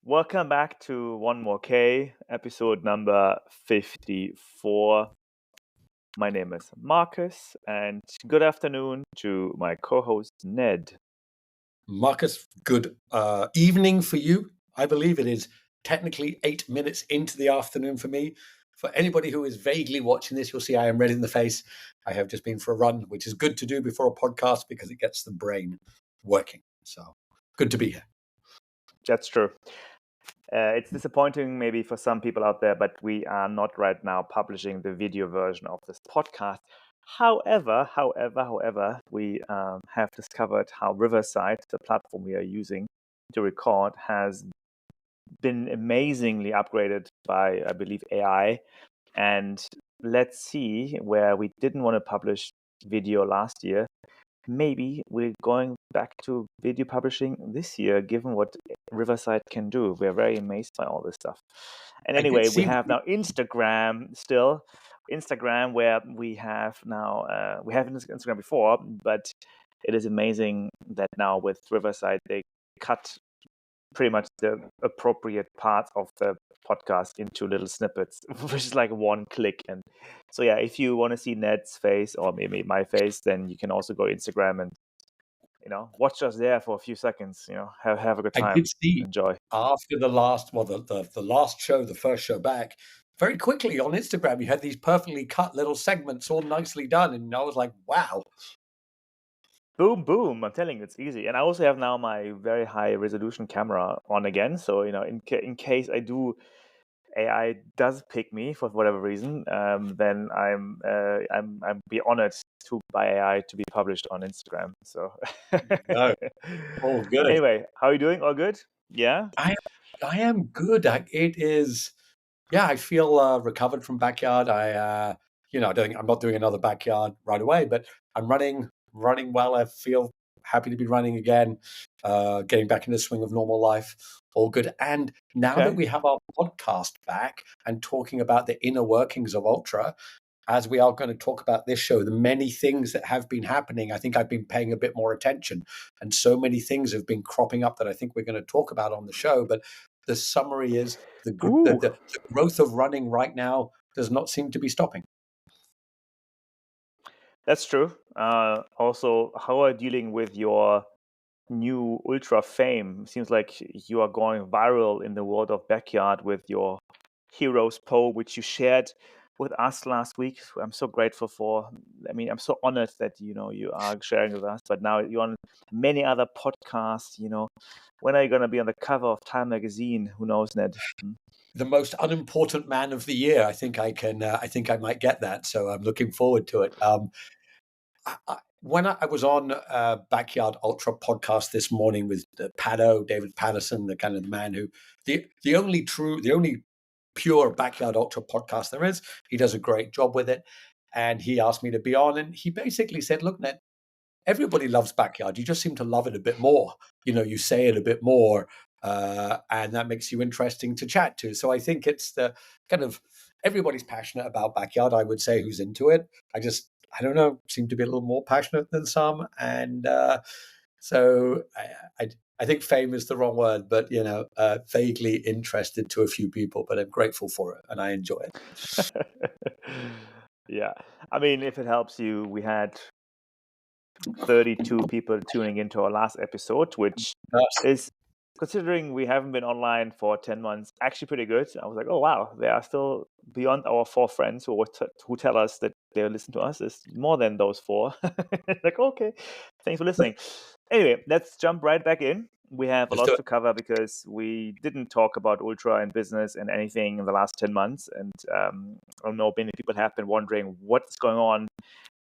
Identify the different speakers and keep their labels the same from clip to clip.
Speaker 1: Welcome back to One More K, episode number 54. My name is Marcus, and good afternoon to my co-host Ned.
Speaker 2: Marcus, good evening for you. I believe it is technically 8 minutes into the afternoon for me. For anybody who is vaguely watching this, you'll see I am red in the face. I have just been for a run, which is good to do before a podcast because it gets the brain working. So good to be here.
Speaker 1: That's true. It's disappointing maybe for some people out there, but we are not right now publishing the video version of this podcast. However, we have discovered how Riverside, the platform we are using to record, has been amazingly upgraded by, I believe, AI. And let's see, where we didn't want to publish video last year, maybe we're going back to video publishing this year, given what Riverside can do. We're very amazed by all this stuff. And
Speaker 2: I did
Speaker 1: anyway, we
Speaker 2: see
Speaker 1: have now Instagram still. Instagram, where we have now, we have Instagram before, but it is amazing that now with Riverside, they cut pretty much the appropriate part of the podcast into little snippets, which is like one click. And so, yeah, if you want to see Ned's face or maybe my face, then you can also go Instagram and, watch us there for a few seconds, have a good
Speaker 2: I
Speaker 1: time,
Speaker 2: did see
Speaker 1: enjoy.
Speaker 2: after the last the last show, the first show back, very quickly on Instagram, you had these perfectly cut little segments all nicely done. And I was like, wow.
Speaker 1: Boom, boom. I'm telling you, it's easy. And I also have now my very high resolution camera on again. So, in case AI does pick me for whatever reason, then I'm be honored to by AI to be published on Instagram. So
Speaker 2: No, all good.
Speaker 1: anyway, how are you doing? All good? Yeah.
Speaker 2: I I am good. It is, yeah. I feel recovered from backyard. I don't think I'm not doing another backyard right away, but I'm running well. I feel happy to be running again, getting back in the swing of normal life. All good. And now that
Speaker 1: Okay.
Speaker 2: we have our podcast back and talking about the inner workings of Ultra, as we are going to talk about this show, the many things that have been happening, I think I've been paying a bit more attention. And so many things have been cropping up that I think we're going to talk about on the show. But the summary is
Speaker 1: Ooh,
Speaker 2: the growth of running right now does not seem to be stopping.
Speaker 1: that's true. Also, how are you dealing with your new ultra fame? Seems like you are going viral in the world of backyard with your heroes poll, which you shared with us last week. I'm so grateful for. I mean, I'm so honored that you are sharing with us. But now you're on many other podcasts. When are you going to be on the cover of Time magazine? Who knows, Ned?
Speaker 2: The most unimportant man of the year. I think I can. I think I might get that. So I'm looking forward to it. When I was on Backyard Ultra podcast this morning with David Patterson, the kind of the man who the only pure Backyard Ultra podcast there is. He does a great job with it, and he asked me to be on, and he basically said, "Look, Ned, everybody loves backyard. You just seem to love it a bit more. You say it a bit more, and that makes you interesting to chat to." So I think it's the kind of everybody's passionate about backyard. I would say who's into it. I don't know, seem to be a little more passionate than some, and so I think fame is the wrong word, but vaguely interested to a few people. But I'm grateful for it, and I enjoy it.
Speaker 1: Yeah. I mean, if it helps you, we had 32 people tuning into our last episode, which
Speaker 2: Yes.
Speaker 1: is, considering we haven't been online for 10 months, actually pretty good. I was like, oh, wow, they are still beyond our 4 friends who tell us that they listen to us. Is more than those 4. Like, okay, thanks for listening. Anyway, let's jump right back in. We have a
Speaker 2: Let's do
Speaker 1: lot
Speaker 2: it.
Speaker 1: to cover because we didn't talk about Ultra and business and anything in the last 10 months. And I know many people have been wondering what's going on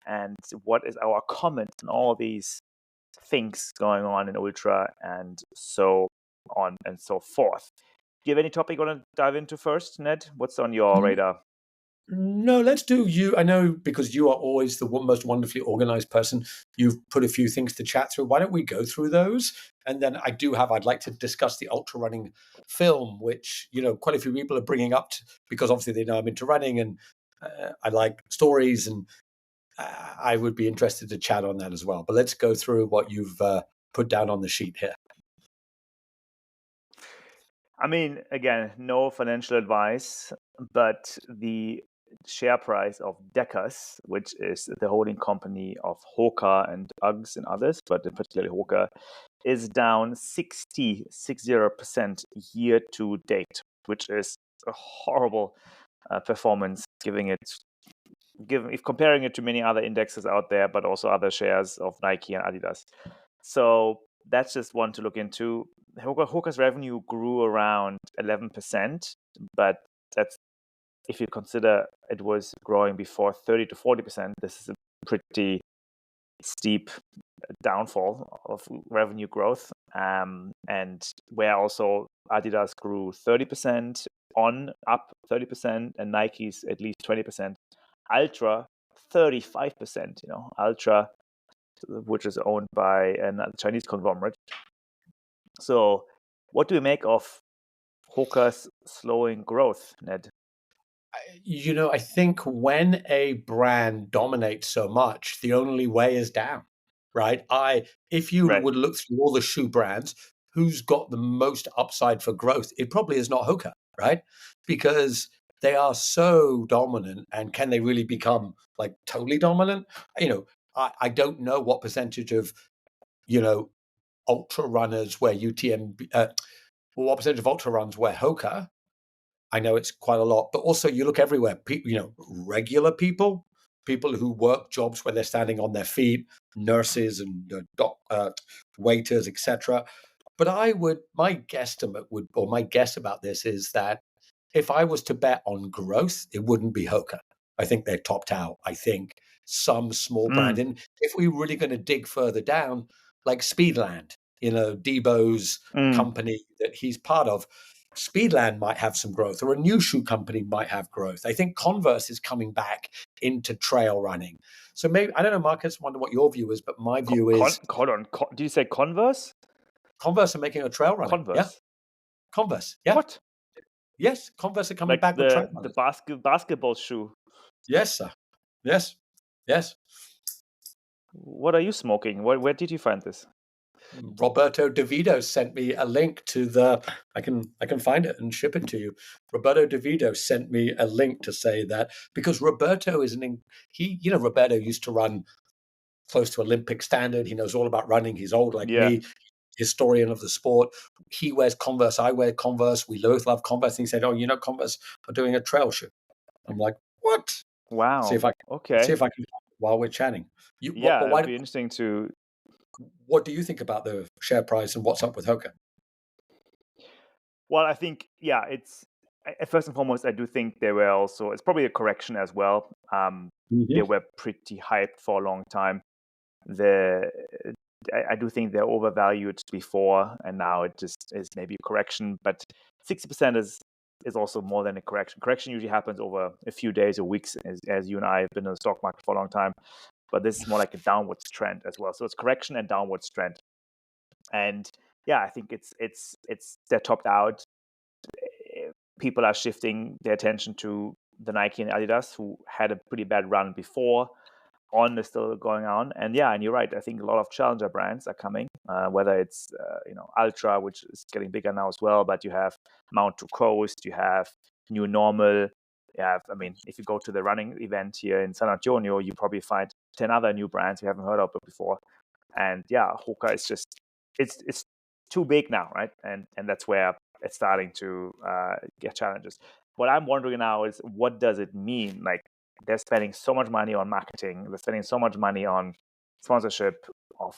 Speaker 1: and what is our comment on all these things going on in Ultra and so on and so forth. Do you have any topic you want to dive into first, Ned? What's on your radar?
Speaker 2: No, let's do you. I know because you are always the most wonderfully organized person. You've put a few things to chat through. Why don't we go through those? And then I'd like to discuss the ultra running film, which, quite a few people are bringing up because obviously they know I'm into running and I like stories and I would be interested to chat on that as well. But let's go through what you've put down on the sheet here.
Speaker 1: I mean, again, no financial advice, but the share price of Deckers, which is the holding company of Hoka and Uggs and others, but in particular Hoka, is down 60% year to date, which is a horrible performance, if comparing it to many other indexes out there, but also other shares of Nike and Adidas. So that's just one to look into. Hoka's revenue grew around 11%, but that's if you consider it was growing before 30 to 40%. This is a pretty steep downfall of revenue growth. And where also Adidas grew 30%, up 30%, and Nike's at least 20%. Ultra 35%, Ultra, which is owned by a Chinese conglomerate. So what do we make of Hoka's slowing growth, Ned?
Speaker 2: I think when a brand dominates so much, the only way is down, right? If you
Speaker 1: Right.
Speaker 2: would look through all the shoe brands, who's got the most upside for growth? It probably is not Hoka, right? Because they are so dominant, and can they really become like totally dominant? I don't know what percentage of ultra runners wear UTMB. What percentage of ultra runs wear Hoka? I know it's quite a lot, but also you look everywhere. Regular people who work jobs where they're standing on their feet, nurses and waiters, etc. But my guesstimate or my guess about this is that if I was to bet on growth, it wouldn't be Hoka. I think they're topped out. I think some small brand.
Speaker 1: Mm,
Speaker 2: And if we're really going to dig further down, like Speedland, Debo's
Speaker 1: mm,
Speaker 2: company that he's part of, Speedland might have some growth, or a new shoe company might have growth. I think Converse is coming back into trail running. So maybe, I don't know, Marcus, I wonder what your view is, but my view is
Speaker 1: hold on. Do you say Converse?
Speaker 2: Converse are making a trail running. Yeah.
Speaker 1: Converse.
Speaker 2: Converse. Yeah.
Speaker 1: What?
Speaker 2: Yes. Converse are coming
Speaker 1: Like
Speaker 2: back with trail
Speaker 1: the
Speaker 2: runners.
Speaker 1: basketball shoe?
Speaker 2: Yes, sir. Yes. Yes.
Speaker 1: What are you smoking? Where did you find this?
Speaker 2: Roberto DeVito sent me a link to the. I can find it and ship it to you. Roberto DeVito sent me a link to say that because Roberto is Roberto used to run close to Olympic standard. He knows all about running. He's old like
Speaker 1: Yeah.
Speaker 2: me, historian of the sport. He wears Converse. I wear Converse. We both love Converse. And he said, "Oh, Converse are doing a trail shoe." I'm like, "What?" See
Speaker 1: Wow.
Speaker 2: if I can. See
Speaker 1: Okay.
Speaker 2: if I can while we're chatting.
Speaker 1: Yeah,
Speaker 2: But
Speaker 1: it'd
Speaker 2: why?
Speaker 1: be interesting to.
Speaker 2: What do you think about the share price and what's up with Hoka?
Speaker 1: Well, I think it's first and foremost. I do think they were also. It's probably a correction as well. They were pretty hyped for a long time. I do think they're overvalued before, and now it just is maybe a correction. But 60% is also more than a correction. Correction usually happens over a few days or weeks, as you and I have been in the stock market for a long time. But this is more like a downwards trend as well. So it's correction and downwards trend. And yeah, I think it's they're topped out. People are shifting their attention to the Nike and Adidas, who had a pretty bad run before. On is still going on, and you're right. I think a lot of challenger brands are coming. Whether it's Ultra, which is getting bigger now as well, but you have Mount to Coast, you have New Normal. If you go to the running event here in San Antonio, you probably find 10 other new brands you haven't heard of before. And Hoka is just it's too big now, right? And that's where it's starting to get challenges. What I'm wondering now is, what does it mean? Like, they're spending so much money on marketing, they're spending so much money on sponsorship of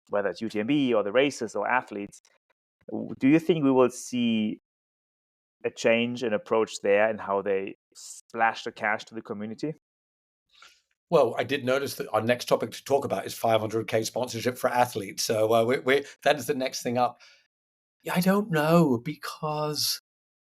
Speaker 1: whether it's UTMB or the races or athletes. Do you think we will see a change in approach there in how they splash the cash to the community?
Speaker 2: Well, I did notice that our next topic to talk about is 500K sponsorship for athletes. So that is the next thing up. Yeah, I don't know, because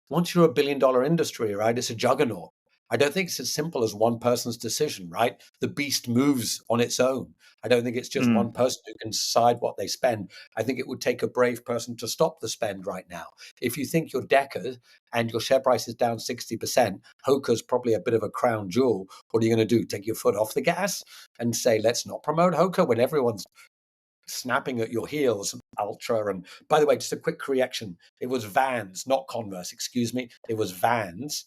Speaker 2: once you're a billion-dollar industry, right, it's a juggernaut. I don't think it's as simple as one person's decision, right? The beast moves on its own. I don't think it's just
Speaker 1: Mm.
Speaker 2: one person who can decide what they spend. I think it would take a brave person to stop the spend right now. If you think you're Decker and your share price is down 60%, Hoka's probably a bit of a crown jewel. What are you going to do? Take your foot off the gas and say, let's not promote Hoka when everyone's snapping at your heels, Ultra. And by the way, just a quick correction. It was Vans, not Converse, excuse me. It was Vans.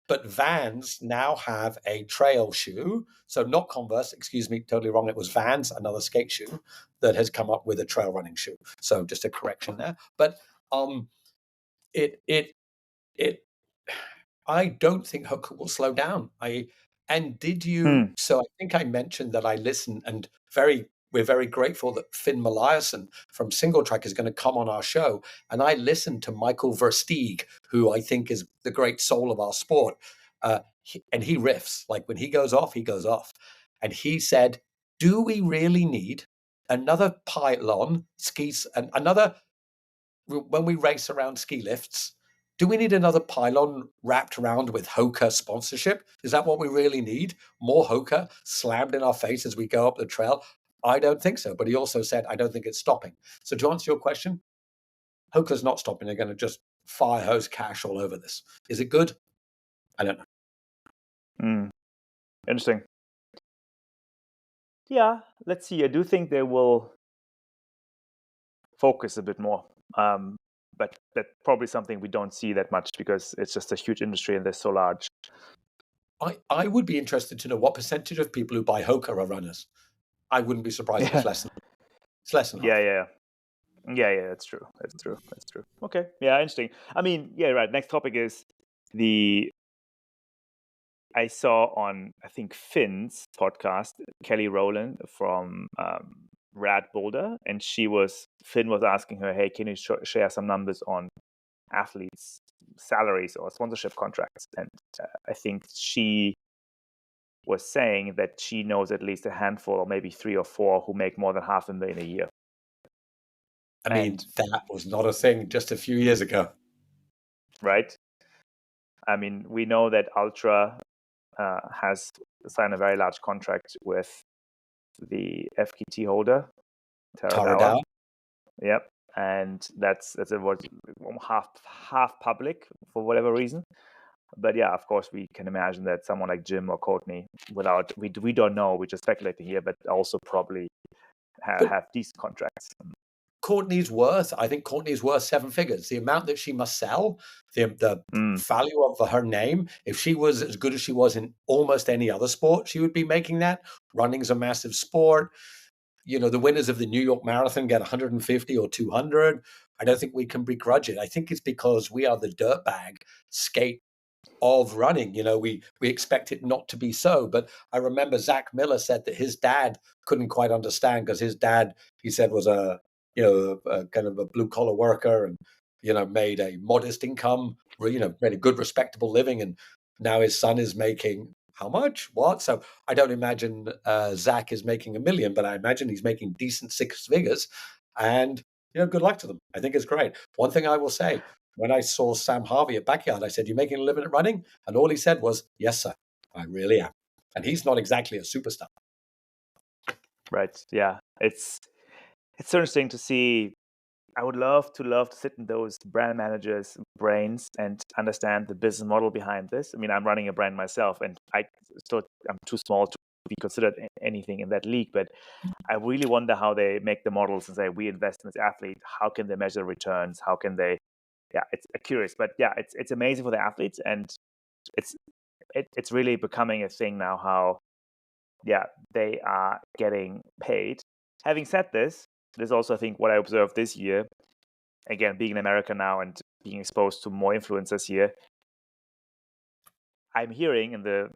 Speaker 2: But Vans now have a trail shoe. So not Converse, excuse me, totally wrong. It was Vans, another skate shoe that has come up with a trail running shoe. So just a correction there. But it it it I don't think Hoka will slow down.
Speaker 1: Hmm.
Speaker 2: So I think I mentioned that I listen, and we're very grateful that Finn Meliasen from Single Track is going to come on our show. And I listened to Michael Versteeg, who I think is the great soul of our sport. And he riffs. Like when he goes off, he goes off. And he said, do we really need another pylon skis and another when we race around ski lifts, do we need another pylon wrapped around with Hoka sponsorship? Is that what we really need? More Hoka slammed in our face as we go up the trail? I don't think so. But he also said, I don't think it's stopping. So to answer your question, Hoka's not stopping. They're going to just fire hose cash all over this. Is it good? I don't know.
Speaker 1: Interesting. Yeah, let's see. I do think they will focus a bit more. But that's probably something we don't see that much because it's just a huge industry and they're so large.
Speaker 2: I would be interested to know what percentage of people who buy Hoka are runners. I wouldn't be surprised if it's less than half.
Speaker 1: Yeah, that's true. Okay. Yeah, interesting. I mean, yeah, right. Next topic is I saw on, I think, Finn's podcast, Kelly Rowland from Rad Boulder, and Finn was asking her, hey, can you share some numbers on athletes' salaries or sponsorship contracts? And I think she was saying that she knows at least a handful or maybe 3 or 4 who make more than $500,000 a year.
Speaker 2: I mean, that was not a thing just a few years ago.
Speaker 1: Right? I mean, we know that Ultra has signed a very large contract with the FKT holder, Tara. Yep. And that's was half public for whatever reason. But yeah, of course, we can imagine that someone like Jim or Courtney, we don't know, we're just speculating here, but also probably have decent contracts.
Speaker 2: I think Courtney's worth 7 figures. The amount that she must sell, the value of her name, if she was as good as she was in almost any other sport, she would be making that. Running's a massive sport. You know, the winners of the New York Marathon get 150 or 200. I don't think we can begrudge it. I think it's because we are the dirtbag skate of running. You know, we expect it not to be so. But I remember Zach Miller said that his dad couldn't quite understand because his dad, he said, was a kind of a blue collar worker and made a modest income, made a good respectable living, and now his son is making how much? What? So I don't imagine Zach is making $1 million, but I imagine he's making decent 6 figures. And good luck to them. I think it's great. One thing I will say, when I saw Sam Harvey at Backyard, I said, "You making a living at running?" And all he said was, "Yes, sir, I really am." And he's not exactly a superstar.
Speaker 1: Right. Yeah. It's so interesting to see. I would love to sit in those brand managers' brains and understand the business model behind this. I mean, I'm running a brand myself, and I'm too small to be considered anything in that league. But I really wonder how they make the models and say, we invest in this athlete. How can they measure returns? How can they? Yeah, it's curious, but yeah, it's amazing for the athletes, and it's really becoming a thing now. How they are getting paid. Having said this, there's also, I think, what I observed this year, again, being in America now and being exposed to more influencers here, I'm hearing, and the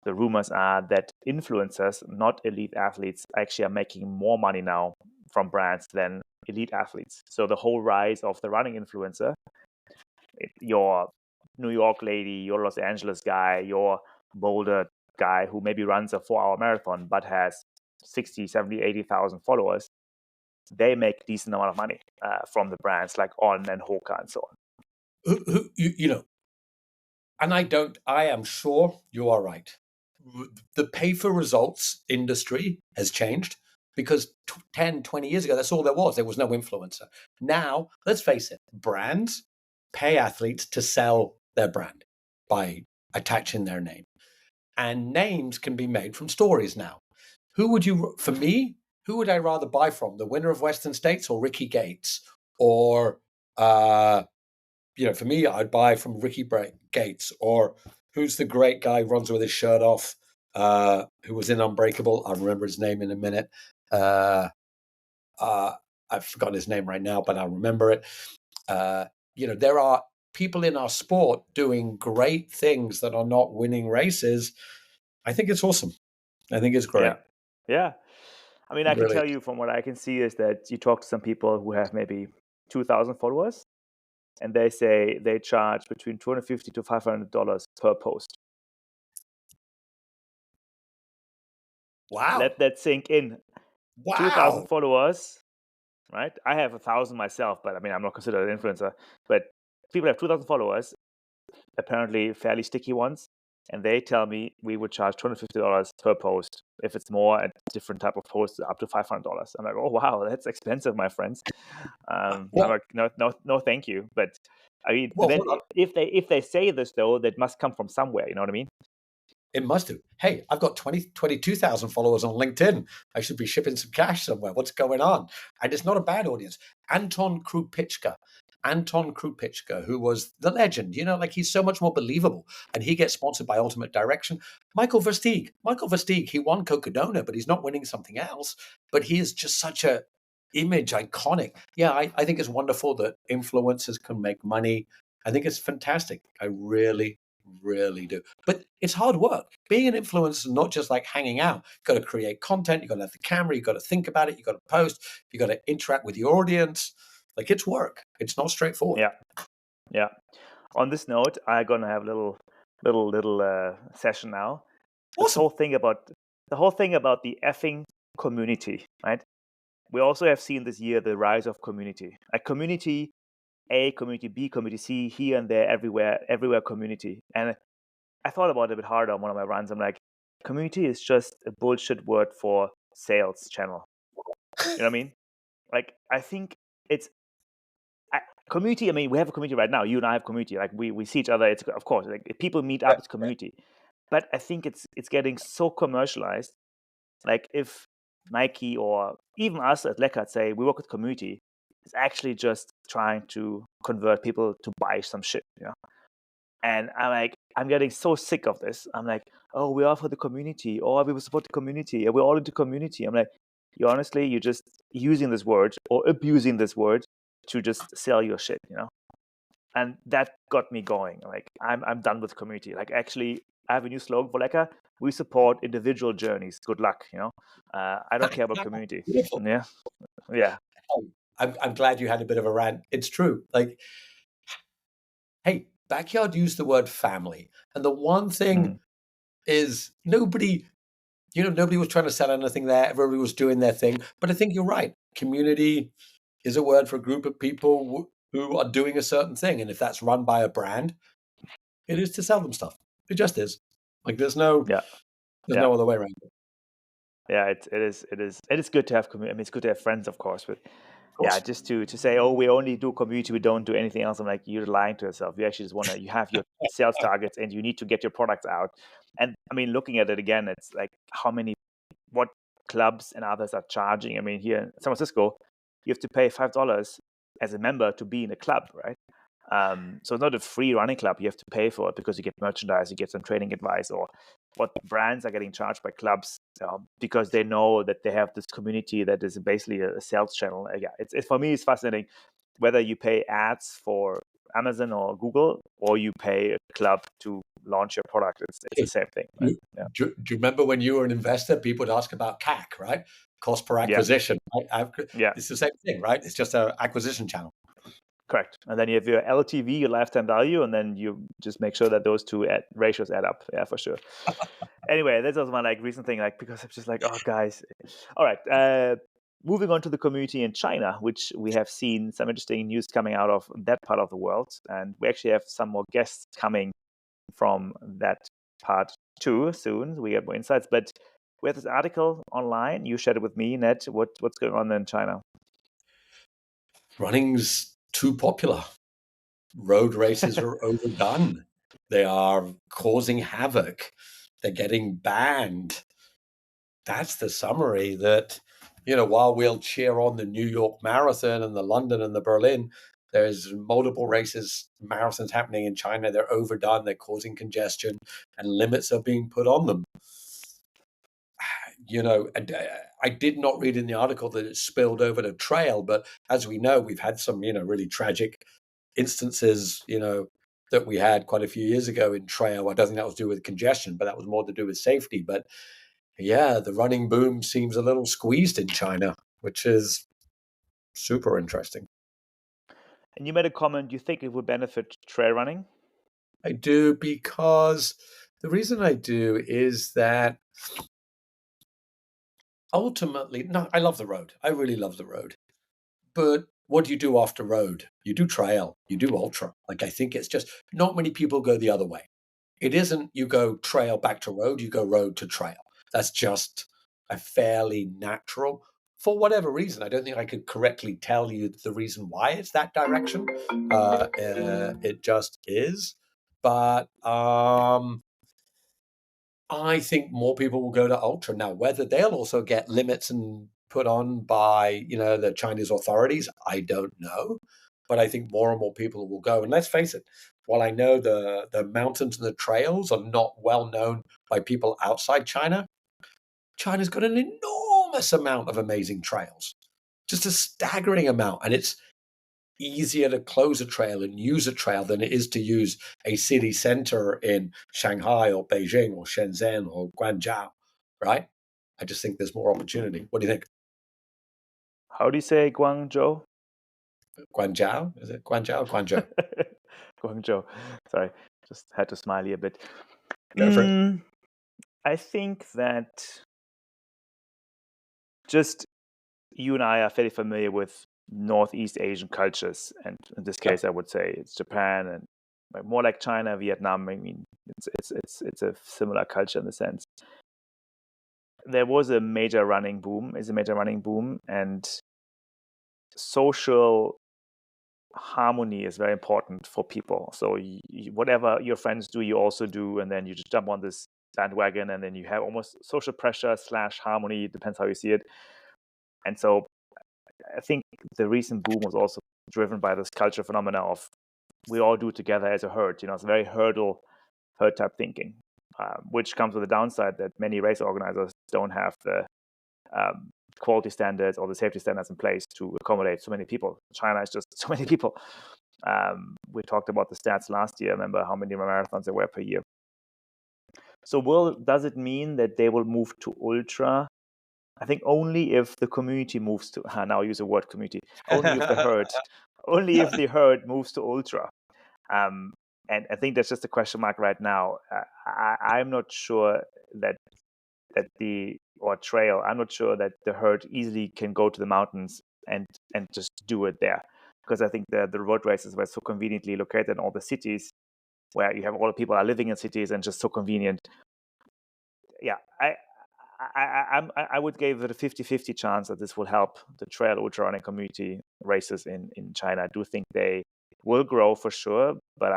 Speaker 1: rumors are that influencers, not elite athletes, actually are making more money now from brands than elite athletes. So the whole rise of the running influencer, your New York lady, your Los Angeles guy, your Boulder guy who maybe runs a 4-hour marathon but has 60, 70, 80,000 followers, they make decent amount of money from the brands like On and Hoka and so on.
Speaker 2: And I am sure you are right. The pay for results industry has changed because 10, 20 years ago, that's all there was. There was no influencer. Now, let's face it, brands pay athletes to sell their brand by attaching their name. And names can be made from stories now. For me, who would I rather buy from? The winner of Western States or Ricky Gates? Or, for me, I'd buy from Gates. Or who's the great guy who runs with his shirt off, who was in Unbreakable? I'll remember his name in a minute. I've forgotten his name right now, but I'll remember it. There are people in our sport doing great things that are not winning races. I think it's awesome. I think it's great.
Speaker 1: Yeah. I mean, I can
Speaker 2: Really.
Speaker 1: tell you from what I can see is that you talk to some people who have maybe 2,000 followers, and they say they charge between $250 to $500 per post.
Speaker 2: Wow.
Speaker 1: Let that sink in.
Speaker 2: Wow.
Speaker 1: 2,000 followers, right? I have 1,000 myself, but I mean, I'm not considered an influencer. But people have 2,000 followers, apparently fairly sticky ones, and they tell me we would charge $250 per post. If it's more, a different type of post, up to $500. I'm like, oh wow, that's expensive, my friends. I'm like, no, thank you. But I mean, but then if they say this though, that must come from somewhere. You know what I mean?
Speaker 2: It must do. Hey, I've got 22,000 followers on LinkedIn. I should be shipping some cash somewhere. What's going on? And it's not a bad audience. Anton Krupicka, who was the legend, like he's so much more believable. And he gets sponsored by Ultimate Direction. Michael Versteeg, he won Cocodona, but he's not winning something else. But he is just such a image iconic. Yeah, I think it's wonderful that influencers can make money. I think it's fantastic. I really do. But it's hard work. Being an influencer is not just like hanging out. You've got to create content. You've got to have the camera. You've got to think about it. You've got to post. You've got to interact with your audience. Like, it's work. It's not straightforward.
Speaker 1: Yeah. On this note, I'm gonna have a little session now.
Speaker 2: Awesome.
Speaker 1: The whole thing about the effing community, right? We also have seen this year the rise of community. Like community A, community B, community C, here and there, everywhere community. And I thought about it a bit harder on one of my runs. I'm like, community is just a bullshit word for sales channel. You know what I mean? Like, I think it's community. I mean, we have a community right now. You and I have community. Like we see each other. It's, of course, like if people meet up, it's community. But I think it's getting so commercialized. Like if Nike or even us at Leckert say we work with community, it's actually just trying to convert people to buy some shit, And I'm getting so sick of this. I'm like, oh, we are for the community, or we will support the community, and we're all into community. I'm like, you're just using this word or abusing this word to just sell your shit, And that got me going. Like, I'm done with community. Like, actually, I have a new slogan for Lecker. We support individual journeys. Good luck, I don't care about community. Yeah.
Speaker 2: I'm glad you had a bit of a rant. It's true. Like, hey, Backyard used the word family. And the one thing is nobody was trying to sell anything there. Everybody was doing their thing. But I think you're right. Community is a word for a group of people who are doing a certain thing. And if that's run by a brand, it is to sell them stuff. It just is. Like there's no other way around it.
Speaker 1: Yeah, it is good to have community. I mean, it's good to have friends, of course, but yeah, just to say, oh, we only do community, we don't do anything else. I'm like, you're lying to yourself. You actually just you have your sales targets and you need to get your products out. And I mean, looking at it again, it's like what clubs and others are charging. I mean, here in San Francisco, you have to pay $5 as a member to be in a club, right? So it's not a free running club. You have to pay for it because you get merchandise, you get some training advice, or what brands are getting charged by clubs because they know that they have this community that is basically a sales channel. Yeah, it's for me, it's fascinating whether you pay ads for Amazon or Google or you pay a club to launch your product. It's the same thing. Right?
Speaker 2: Do you remember when you were an investor, people would ask about CAC, right? Cost per acquisition.
Speaker 1: Yeah.
Speaker 2: It's the same thing, right? It's just an acquisition channel.
Speaker 1: Correct. And then you have your LTV, your lifetime value, and then you just make sure that those two ratios add up. Yeah, for sure. Anyway, that's also my recent thing, because I'm just like, oh, guys. All right. Moving on to the community in China, which we have seen some interesting news coming out of that part of the world. And we actually have some more guests coming from that part too soon. We get more insights. But we have this article online. You shared it with me, Ned. What's going on in China?
Speaker 2: Running's too popular. Road races are overdone. They are causing havoc. They're getting banned. That's the summary, that while we'll cheer on the New York Marathon and the London and the Berlin, there's multiple marathons happening in China. They're overdone, they're causing congestion, and limits are being put on them. And I did not read in the article that it spilled over to trail, but as we know, we've had some, really tragic instances, that we had quite a few years ago in trail. I don't think that was to do with congestion, but that was more to do with safety. But yeah, the running boom seems a little squeezed in China, which is super interesting.
Speaker 1: And you made a comment, you think it would benefit trail running?
Speaker 2: I do, because the reason I do is that ultimately, no, I love the road. I really love the road. But what do you do after road? You do trail, you do ultra. Like, I think it's just not many people go the other way. It isn't you go trail back to road, you go road to trail. That's just a fairly natural, for whatever reason. I don't think I could correctly tell you the reason why it's that direction. It just is. But I think more people will go to ultra. Now, whether they'll also get limits and put on by, the Chinese authorities, I don't know. But I think more and more people will go. And let's face it, while I know the mountains and the trails are not well known by people outside China, China's got an enormous amount of amazing trails, just a staggering amount. And it's easier to close a trail and use a trail than it is to use a city center in Shanghai or Beijing or Shenzhen or Guangzhou, right? I just think there's more opportunity. What do you think?
Speaker 1: How do you say Guangzhou?
Speaker 2: Guangzhou? Is it Guangzhou? Guangzhou.
Speaker 1: Guangzhou. Sorry, just had to smile a bit.
Speaker 2: Go for it.
Speaker 1: I think that just you and I are fairly familiar with Northeast Asian cultures, and in this case, I would say it's Japan and more like China, Vietnam. I mean, it's a similar culture in the sense. There was a major running boom, and social harmony is very important for people. So whatever your friends do, you also do, and then you just jump on this bandwagon, and then you have almost social pressure / harmony. It depends how you see it. And so I think the recent boom was also driven by this culture phenomena of we all do it together as a herd. It's very herd type thinking, which comes with the downside that many race organizers don't have the quality standards or the safety standards in place to accommodate so many people. China is just so many people. We talked about the stats last year. Remember how many marathons there were per year. So does it mean that they will move to ultra? I think only if the community moves to, now I use the word community, only if the herd moves to ultra. And I think that's just a question mark right now. I'm not sure that trail, I'm not sure that the herd easily can go to the mountains and just do it there. Because I think the road races were so conveniently located in all the cities where you have all the people are living in cities and just so convenient. Yeah, I would give it a 50-50 chance that this will help the trail ultra running community races in China. I do think they will grow for sure, but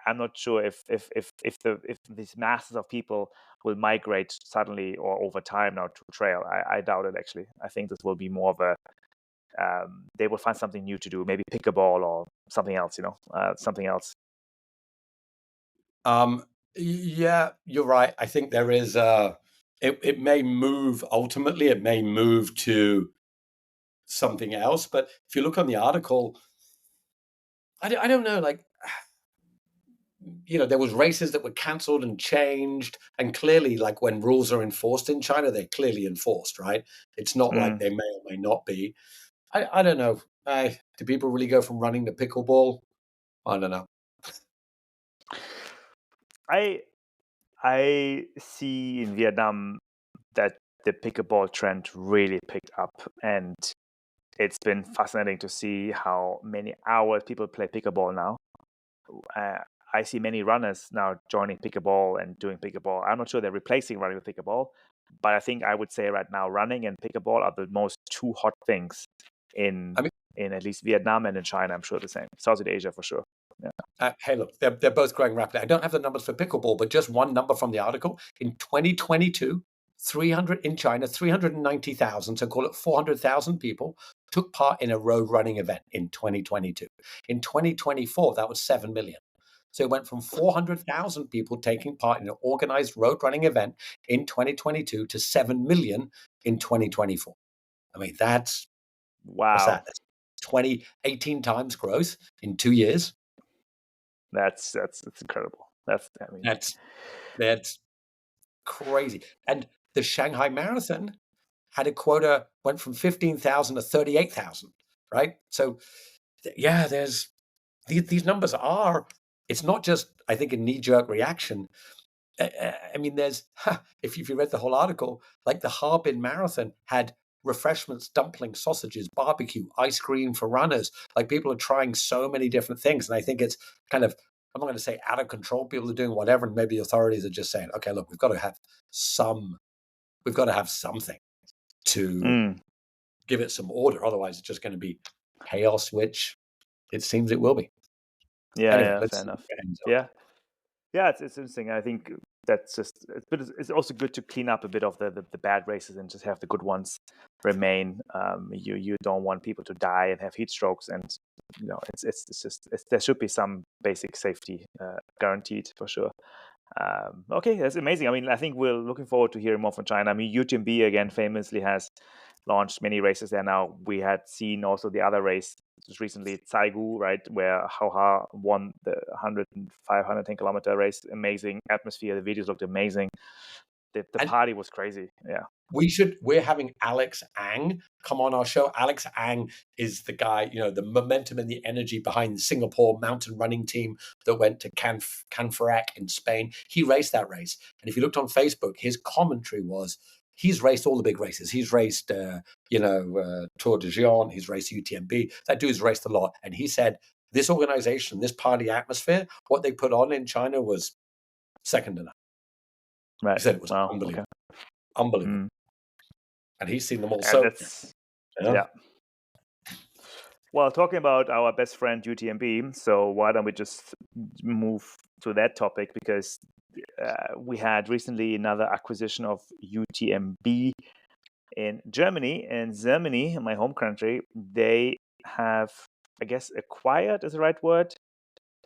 Speaker 1: I'm not sure if these masses of people will migrate suddenly or over time now to trail. I doubt it, actually. I think this will be more of a they will find something new to do, maybe pickleball or something else. Something else.
Speaker 2: Yeah, you're right. I think there is it may move ultimately, it may move to something else. But if you look on the article, I don't know, like, there was races that were cancelled and changed, and clearly, like, when rules are enforced in China, they're clearly enforced, right? It's not like they may or may not be. I don't know. Do people really go from running to pickleball? I don't know.
Speaker 1: I see in Vietnam that the pickleball trend really picked up, and it's been fascinating to see how many hours people play pickleball now. I see many runners now joining pickleball and doing pickleball. I'm not sure they're replacing running with pickleball, but I think I would say right now running and pickleball are the most two hot things in at least Vietnam and in China. I'm sure the same. Southeast Asia for sure. Yeah.
Speaker 2: Hey, look, they're both growing rapidly. I don't have the numbers for pickleball, but just one number from the article. In 2022, 300 in China, 390,000, so call it 400,000 people took part in a road running event in 2022. In 2024, that was 7 million. So it went from 400,000 people taking part in an organized road running event in 2022 to 7 million in 2024. I mean, what's
Speaker 1: Wow.
Speaker 2: that? That's 18 times growth in 2 years.
Speaker 1: That's incredible.
Speaker 2: That's crazy. And the Shanghai Marathon had a quota, went from 15,000 to 38,000, right? So yeah, there's these numbers are, it's not just, I think, a knee-jerk reaction. I mean, if you read the whole article, like the Harbin Marathon had refreshments, dumplings, sausages, barbecue, ice cream for runners. Like people are trying so many different things. And I think it's kind of, I'm not going to say out of control. People are doing whatever. And maybe authorities are just saying, okay, look, we've got to have something to
Speaker 1: Mm.
Speaker 2: give it some order. Otherwise, it's just going to be chaos, which it seems it will be.
Speaker 1: Yeah,
Speaker 2: Anyway,
Speaker 1: yeah,
Speaker 2: let's
Speaker 1: fair
Speaker 2: see
Speaker 1: enough.
Speaker 2: what ends up.
Speaker 1: Yeah. Yeah, it's interesting. I think that's just, but it's also good to clean up a bit of the bad races and just have the good ones remain. You don't want people to die and have heat strokes, and there should be some basic safety guaranteed for sure. Okay, that's amazing. I mean, I think we're looking forward to hearing more from China. I mean, UTMB again famously has launched many races there now. We had seen also the other race just recently, Taigu, right, where Hoka won the 110 kilometer race. Amazing atmosphere. The videos looked amazing. The
Speaker 2: And
Speaker 1: party was crazy. Yeah.
Speaker 2: we're having Alex Ang come on our show. Alex Ang is the guy, the momentum and the energy behind the Singapore mountain running team that went to Canfrac in Spain. He raced that race. And if you looked on Facebook, his commentary was, he's raced all the big races. He's raced, Tour de Géant. He's raced UTMB. That dude's raced a lot. And he said, this organization, this party atmosphere, what they put on in China was second to none.
Speaker 1: Right.
Speaker 2: He said it was
Speaker 1: Wow.
Speaker 2: unbelievable.
Speaker 1: Okay.
Speaker 2: Unbelievable. And he's seen them all.
Speaker 1: And
Speaker 2: So,
Speaker 1: that's
Speaker 2: yeah.
Speaker 1: yeah. Well, talking about our best friend UTMB, so why don't we just move to that topic, because we had recently another acquisition of UTMB in Germany. And Germany, my home country, they have, I guess, acquired is the right word,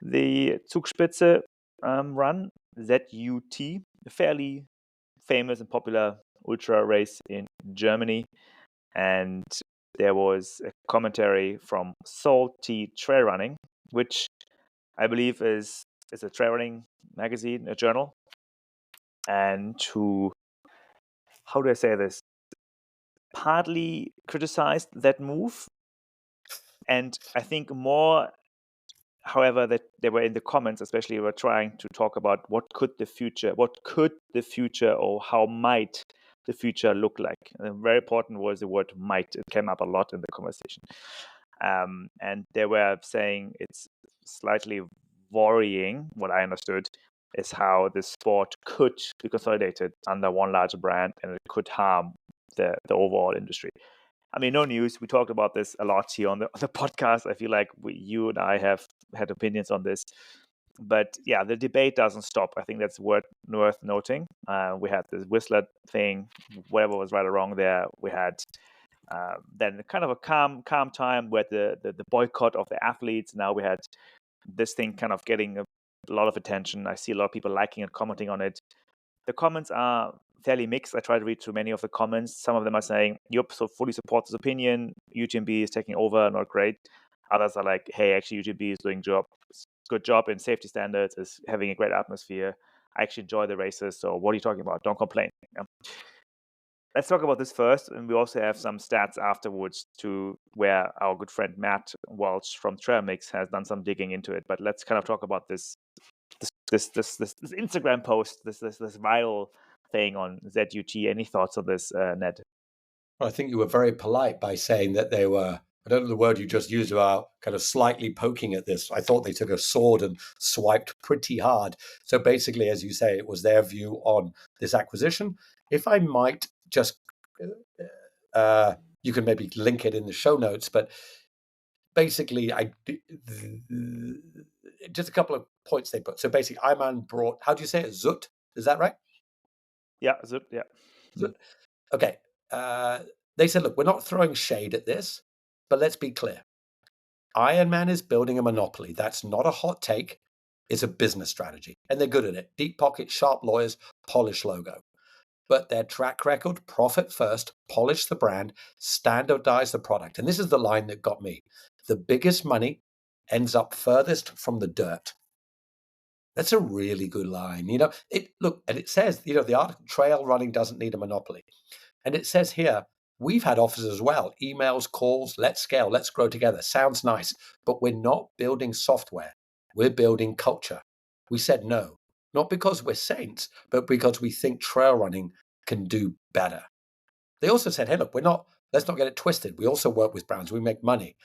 Speaker 1: the Zugspitze run, ZUT, a fairly famous and popular ultra race in Germany. And there was a commentary from Salty Trail Running, which I believe is a trail running magazine, a journal, and who, how do I say this, partly criticized that move. And I think more, however, that they were in the comments, especially were trying to talk about what could the future or how might the future look like. And very important was the word might. It came up a lot in the conversation. And they were saying it's slightly worrying, what I understood, is how the sport could be consolidated under one larger brand, and it could harm the overall industry. I mean, no news. We talked about this a lot here on the podcast. I feel like you and I have had opinions on this. But yeah, the debate doesn't stop. I think that's worth noting. We had this Whistler thing, whatever was right or wrong there. We had then kind of a calm time with the boycott of the athletes. Now we had this thing kind of getting a lot of attention. I see a lot of people liking and commenting on it. The comments are fairly mixed. I try to read through many of the comments. Some of them are saying, "Yup, so fully support this opinion. UTMB is taking over, not great." Others are like, "Hey, actually, UTMB is doing good job in safety standards, is having a great atmosphere. I actually enjoy the races. So what are you talking about? Don't complain." Yeah. Let's talk about this first, and we also have some stats afterwards to where our good friend Matt Welch from Trail Mix has done some digging into it. But let's kind of talk about this Instagram post, this viral thing on ZUT. Any thoughts on this, Ned?
Speaker 2: Well, I think you were very polite by saying that they were, I don't know the word you just used about kind of slightly poking at this. I thought they took a sword and swiped pretty hard. So basically, as you say, it was their view on this acquisition. If I might just, you can maybe link it in the show notes, but basically, just a couple of points they put. So basically, Iman brought, how do you say it? Zut? Is that right?
Speaker 1: Yeah, Zut, yeah.
Speaker 2: Okay. They said, look, we're not throwing shade at this, but let's be clear. Ironman is building a monopoly. That's not a hot take. It's a business strategy. And they're good at it. Deep pockets, sharp lawyers, polished logo. But their track record, profit first, polish the brand, standardize the product. And this is the line that got me. The biggest money ends up furthest from the dirt. That's a really good line. And it says, the article, trail running doesn't need a monopoly. And it says here, we've had offers as well, emails, calls, let's scale, let's grow together. Sounds nice, but we're not building software. We're building culture. We said no, not because we're saints, but because we think trail running can do better. They also said, hey, look, let's not get it twisted. We also work with brands, we make money,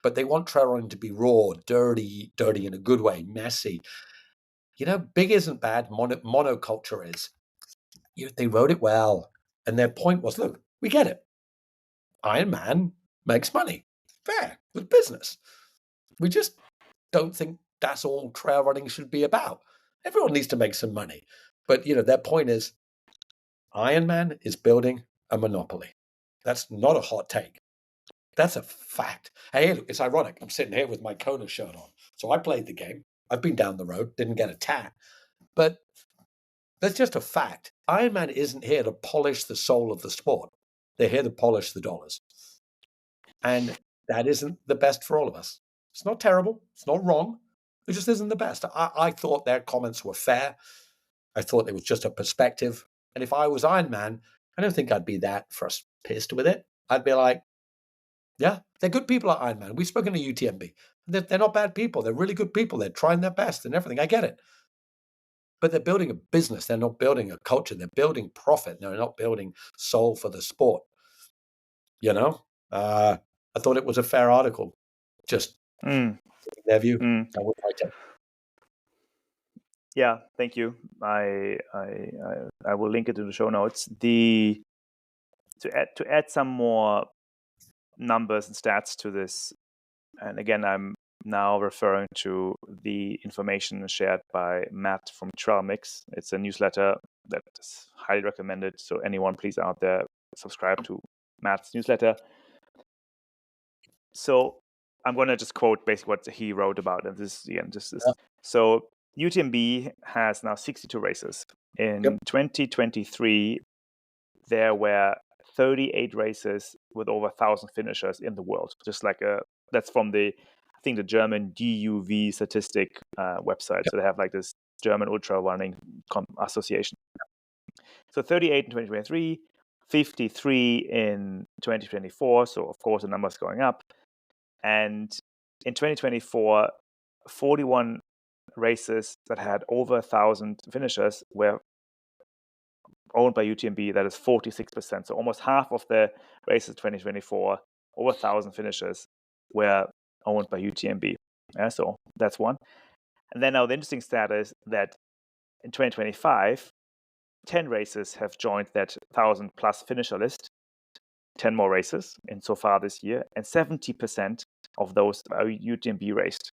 Speaker 2: but they want trail running to be raw, dirty in a good way, messy. Big isn't bad, monoculture is. They wrote it well. And their point was, look, we get it. Iron Man makes money. Fair. Good business. We just don't think that's all trail running should be about. Everyone needs to make some money. But, their point is Iron Man is building a monopoly. That's not a hot take. That's a fact. Hey, look, it's ironic. I'm sitting here with my Kona shirt on. So I played the game. I've been down the road, didn't get a tat. But that's just a fact. Iron Man isn't here to polish the soul of the sport. They're here to polish the dollars. And that isn't the best for all of us. It's not terrible. It's not wrong. It just isn't the best. I thought their comments were fair. I thought it was just a perspective. And if I was Iron Man, I don't think I'd be that pissed with it. I'd be like, yeah, they're good people at Iron Man. We've spoken to UTMB. They're not bad people. They're really good people. They're trying their best and everything. I get it. But they're building a business. They're not building a culture. They're building profit. They're not building soul for the sport. I thought it was a fair article. Just their view. That was my take.
Speaker 1: Yeah, thank you. I will link it in the show notes. To add some more numbers and stats to this, and again, I'm now referring to the information shared by Matt from Trail Mix. It's a newsletter that is highly recommended. So anyone, please out there, subscribe to Matt's newsletter. So I'm going to just quote basically what he wrote about it. So UTMB has now 62 races. In 2023, there were 38 races with over 1,000 finishers in the world. That's from the German DUV statistic website. So they have this German ultra running association. So 38 in 2023, 53 in 2024. So of course the number's going up. And in 2024, 41 races that had over 1,000 finishers were owned by UTMB. That is 46%. So almost half of the races 2024, over 1,000 finishers, were owned by UTMB. So that's one. And then now the interesting stat is that in 2025, 10 races have joined that 1,000 plus finisher list. 10 more races in so far this year, and 70% of those are UTMB raced,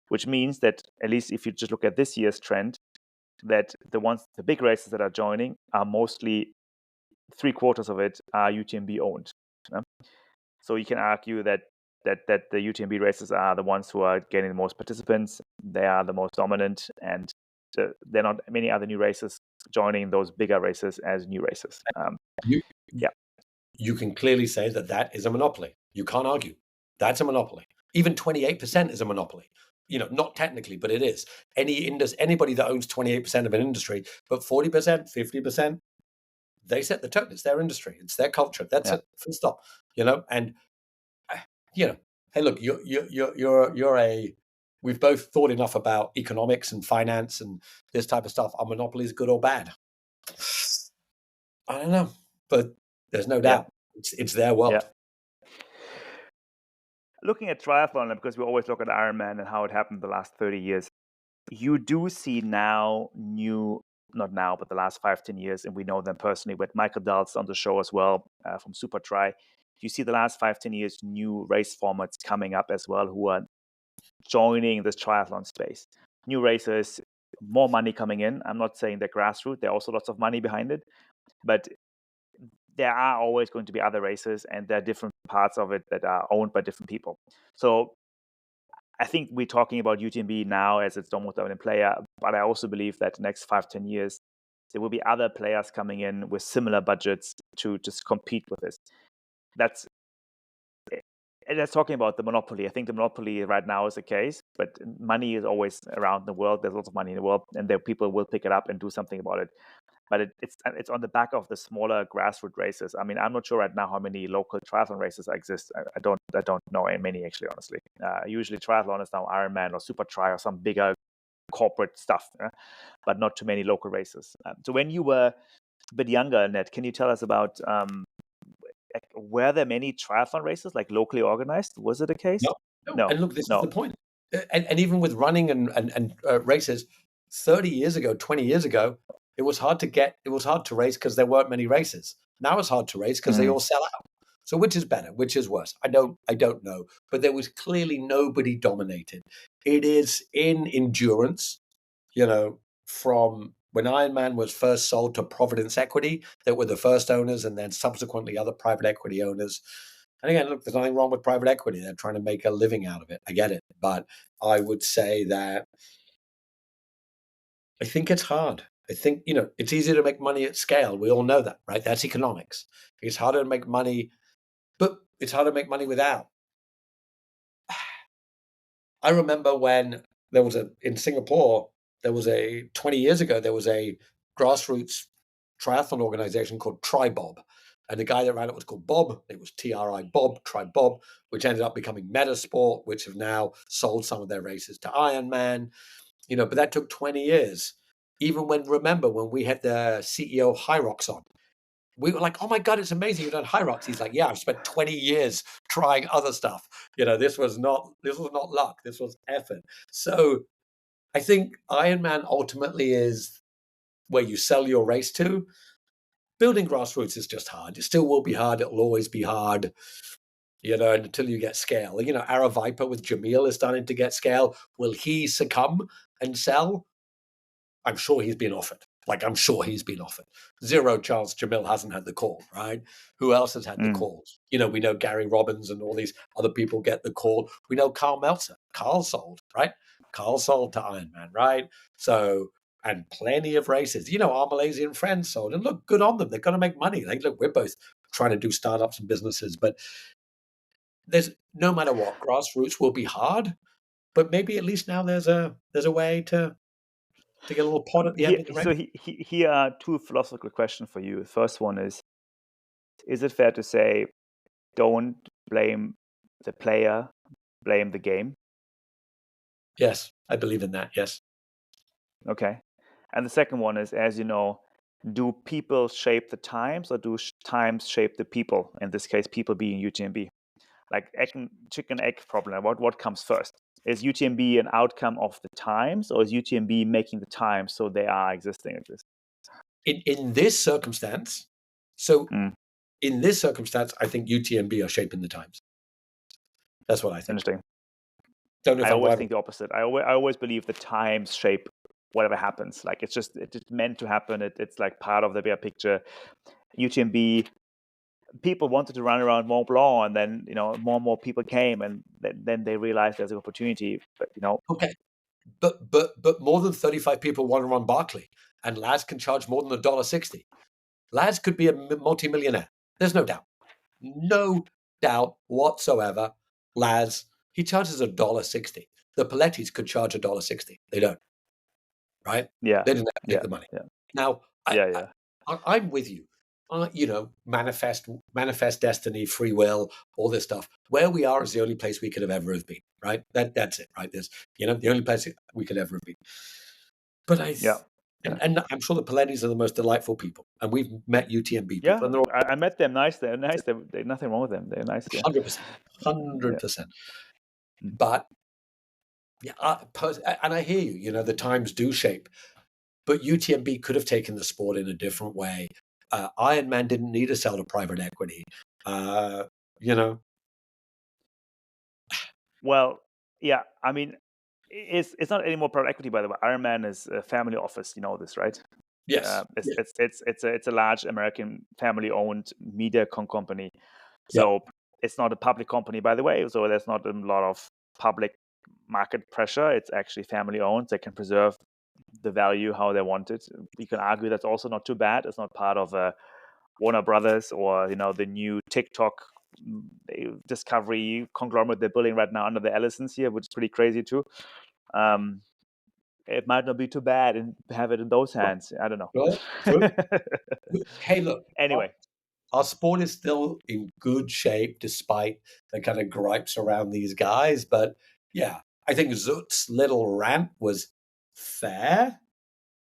Speaker 1: which means that, at least if you just look at this year's trend, that the big races that are joining are mostly 3/4 of it are UTMB owned. So you can argue that the UTMB races are the ones who are getting the most participants. They are the most dominant, and there are not many other new races joining those bigger races as new races.
Speaker 2: You can clearly say that is a monopoly. You can't argue. That's a monopoly. Even 28% is a monopoly. Not technically, but it is. Anybody that owns 28% of an industry, but 40%, 50%, they set the tone. It's their industry. It's their culture. That's it. Full stop. And hey, look, we've both thought enough about economics and finance and this type of stuff. Are monopolies good or bad? I don't know, but there's no doubt it's their world.
Speaker 1: Yeah. Looking at triathlon, because we always look at Ironman and how it happened the last 30 years, you do see now not now, but the last 5-10 years, and we know them personally, with Michael Dulz on the show as well from Super Tri. You see the last 5-10 years, new race formats coming up as well who are joining this triathlon space. New races, more money coming in. I'm not saying they're grassroots. There are also lots of money behind it. But there are always going to be other races, and there are different parts of it that are owned by different people. So I think we're talking about UTMB now as its almost dominant player, but I also believe that the next 5-10 years, there will be other players coming in with similar budgets to just compete with this. That's talking about the monopoly. I think the monopoly right now is the case, but money is always around the world. There's lots of money in the world, and there people will pick it up and do something about it. But it's on the back of the smaller grassroots races. I mean, I'm not sure right now how many local triathlon races exist. I don't know many, actually, honestly. Usually triathlon is now Ironman or Super Tri or some bigger corporate stuff, but not too many local races. So when you were a bit younger, Ned, can you tell us about were there many triathlon races, like locally organized? Was it the case?
Speaker 2: No, no.
Speaker 1: No,
Speaker 2: And look, this is
Speaker 1: no.
Speaker 2: the point. And even with running and races, 30 years ago, 20 years ago, it was hard to race because there weren't many races. Now it's hard to race because they
Speaker 1: Mm.
Speaker 2: all sell out. So which is better? Which is worse? I don't know. But there was clearly nobody dominated. It is in endurance, from when Ironman was first sold to Providence Equity, that were the first owners, and then subsequently other private equity owners. And again, look, there's nothing wrong with private equity. They're trying to make a living out of it. I get it. But I would say that I think it's hard. I think, it's easier to make money at scale. We all know that, right? That's economics. It's harder to make money, but it's harder to make money without. I remember when in Singapore, 20 years ago, there was a grassroots triathlon organization called TriBob. And the guy that ran it was called Bob. It was TRI Bob, TriBob, which ended up becoming Metasport, which have now sold some of their races to Ironman. But that took 20 years. Even remember when we had the CEO of Hyrox on, we were like, "Oh my God, it's amazing you've done Hyrox." He's like, "Yeah, I've spent 20 years trying other stuff. This was not luck. This was effort." So I think Ironman ultimately is where you sell your race to. Building grassroots is just hard. It still will be hard. It'll always be hard, until you get scale. Ara Viper with Jamil is starting to get scale. Will he succumb and sell? I'm sure he's been offered. I'm sure he's been offered. Zero chance Jamil hasn't had the call, right? Who else has had the
Speaker 1: Mm.
Speaker 2: calls? We know Gary Robbins and all these other people get the call. We know Carl Meltzer. Carl sold, right? Carl sold to Ironman, right? So, and plenty of races. Our Malaysian friends sold. And look, good on them. They're going to make money. Look, we're both trying to do startups and businesses, but there's no matter what, grassroots will be hard. But maybe at least now there's a way to get a little pot at the end of the race.
Speaker 1: So here are two philosophical questions for you. The first one is it fair to say, don't blame the player, blame the game?
Speaker 2: Yes, I believe in that. Yes.
Speaker 1: Okay. And the second one is, as you know, do people shape the times, or do times shape the people? In this case, people being UTMB. Like chicken egg problem. What comes first? Is UTMB an outcome of the times, or is UTMB making the times so they are existing at this?
Speaker 2: In this circumstance, so
Speaker 1: Mm.
Speaker 2: in this circumstance, I think UTMB are shaping the times. That's what I think.
Speaker 1: Interesting.
Speaker 2: Don't know if
Speaker 1: I
Speaker 2: I'm
Speaker 1: always
Speaker 2: right.
Speaker 1: think the opposite. I always believe the times shape whatever happens. Like it's just meant to happen. It's like part of the bigger picture. UTMB, people wanted to run around Mont Blanc, and then more and more people came, and then they realized there's an opportunity. But
Speaker 2: Okay, but more than 35 people want to run Barclay, and Laz can charge more than $1.60. Laz could be a multimillionaire. There's no doubt whatsoever. Laz, he charges $1.60. The Palettis could charge $1.60. They don't, right?
Speaker 1: yeah,
Speaker 2: They didn't have to
Speaker 1: yeah,
Speaker 2: take the money.
Speaker 1: yeah,
Speaker 2: Now,
Speaker 1: yeah.
Speaker 2: I'm with you. Manifest destiny, free will, all this stuff. Where we are is the only place we could have ever have been, right? That's it, right? There's, the only place we could ever have been. But
Speaker 1: Yeah.
Speaker 2: and I'm sure the Palettis are the most delightful people, and we've met UTMB people,
Speaker 1: Yeah,
Speaker 2: and they're all
Speaker 1: I met them. Nice. They're nice. There's nothing wrong with them. They're nice. Yeah.
Speaker 2: 100%,
Speaker 1: Yeah.
Speaker 2: 100%. But yeah, and I hear you. The times do shape, but UTMB could have taken the sport in a different way. Ironman didn't need to sell to private equity. You know,
Speaker 1: Well, yeah. I mean, it's not anymore private equity, by the way. Ironman is a family office. You know this, right?
Speaker 2: Yes. Yeah.
Speaker 1: It's a large American family-owned media company.
Speaker 2: Yeah.
Speaker 1: So it's not a public company, by the way. So there's not a lot of public market pressure. It's actually family-owned. They can preserve the value how they want it. You can argue that's also not too bad. It's not part of a Warner Brothers or the new TikTok Discovery conglomerate they're building right now under the Ellisons here, which is pretty crazy too. It might not be too bad and have it in those hands. I don't know.
Speaker 2: Well, true. Hey, look,
Speaker 1: Anyway,
Speaker 2: our sport is still in good shape despite the kind of gripes around these guys. But yeah, I think Zut's little rant was fair.